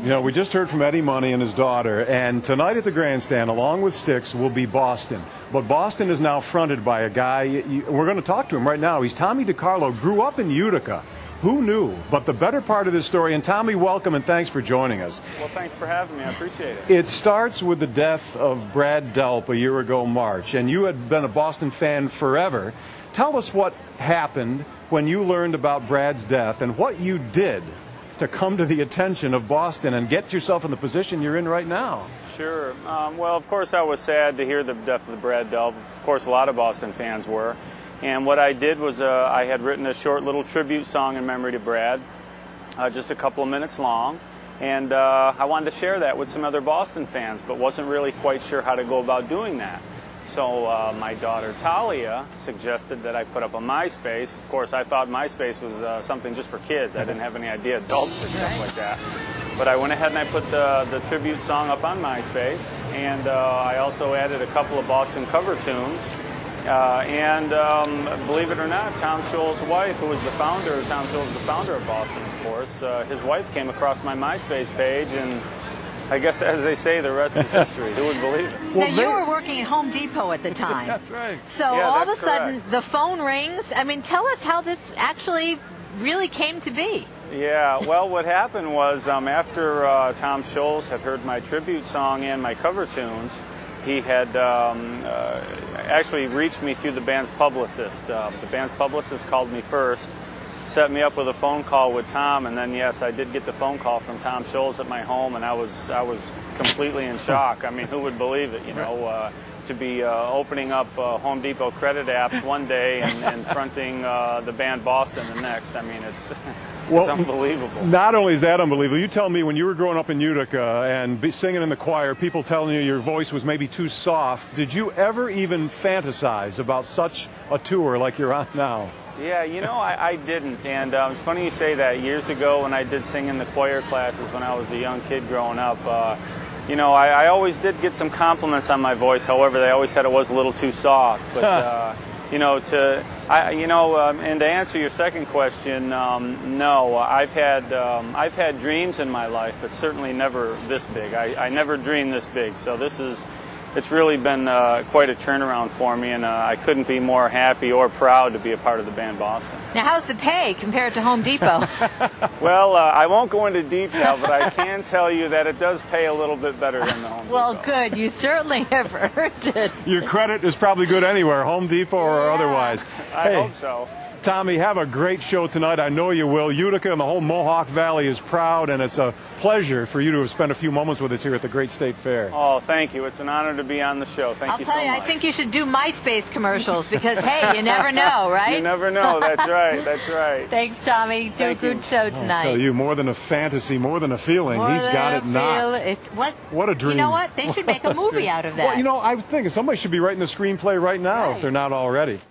You know, we just heard from Eddie Money and his daughter, and tonight at the grandstand, along with Styx, will be Boston. But Boston is now fronted by a guy, we're going to talk to him right now. He's Tommy DeCarlo, grew up in Utica. Who knew? But the better part of this story, and Tommy, welcome and thanks for joining us. Well, thanks for having me. I appreciate it. It starts with the death of Brad Delp a year ago, March, and you had been a Boston fan forever. Tell us what happened when you learned about Brad's death and what you did to come to the attention of Boston and get yourself in the position you're in right now. Sure. Well, of course, I was sad to hear the death of Brad Delp. Of course, a lot of Boston fans were. And what I did was I had written a short little tribute song in memory to Brad, just a couple of minutes long. And I wanted to share that with some other Boston fans, but wasn't really quite sure how to go about doing that. So my daughter Talia suggested that I put up a MySpace. Of course, I thought MySpace was something just for kids. I didn't have any idea adults did stuff like that. But I went ahead and I put the tribute song up on MySpace, and I also added a couple of Boston cover tunes. Believe it or not, Tom Scholl's wife, who was the founder, Tom Scholl is the founder of Boston, of course, his wife came across my MySpace page, and I guess, as they say, the rest is history. Who would believe it? Now, you were working at Home Depot at the time. That's right. So yeah, all of a sudden, correct. the phone rings. I mean, tell us how this actually really came to be. Yeah, well, what happened was after Tom Scholl had heard my tribute song and my cover tunes, he had actually reached me through the band's publicist. The band's publicist called me first, set me up with a phone call with Tom, and then yes, I did get the phone call from Tom Scholl at my home, and I was completely in shock. I mean, who would believe it? You know, to be opening up Home Depot credit apps one day and fronting the band Boston the next. I mean, it's unbelievable. Not only is that unbelievable, you tell me when you were growing up in Utica and singing in the choir, people telling you your voice was maybe too soft. Did you ever even fantasize about such a tour like you're on now? Yeah, you know, I didn't, and it's funny you say that. Years ago when I did sing in the choir classes when I was a young kid growing up, you know, I always did get some compliments on my voice. However, they always said it was a little too soft. But, you know, and to answer your second question, no, I've had dreams in my life, but certainly never this big. I never dreamed this big, so it's really been quite a turnaround for me, and I couldn't be more happy or proud to be a part of the band Boston. Now, how's the pay compared to Home Depot? Well, I won't go into detail, but I can tell you that it does pay a little bit better than the Home Depot. Well, good. You certainly have earned it. Your credit is probably good anywhere, Home Depot or otherwise. I hope so. Tommy, have a great show tonight. I know you will. Utica and the whole Mohawk Valley is proud, and it's a pleasure for you to have spent a few moments with us here at the Great State Fair. Oh, thank you. It's an honor to be on the show. Thank you so much. I'll tell you, I think you should do MySpace commercials because, hey, you never know, right? You never know. That's right. That's right. Thanks, Tommy. Do a good show tonight. I'll tell you, more than a fantasy, more than a feeling. He's got it knocked. What a dream. You know what? They should make a movie out of that. Well, you know, I was thinking somebody should be writing the screenplay right now if they're not already.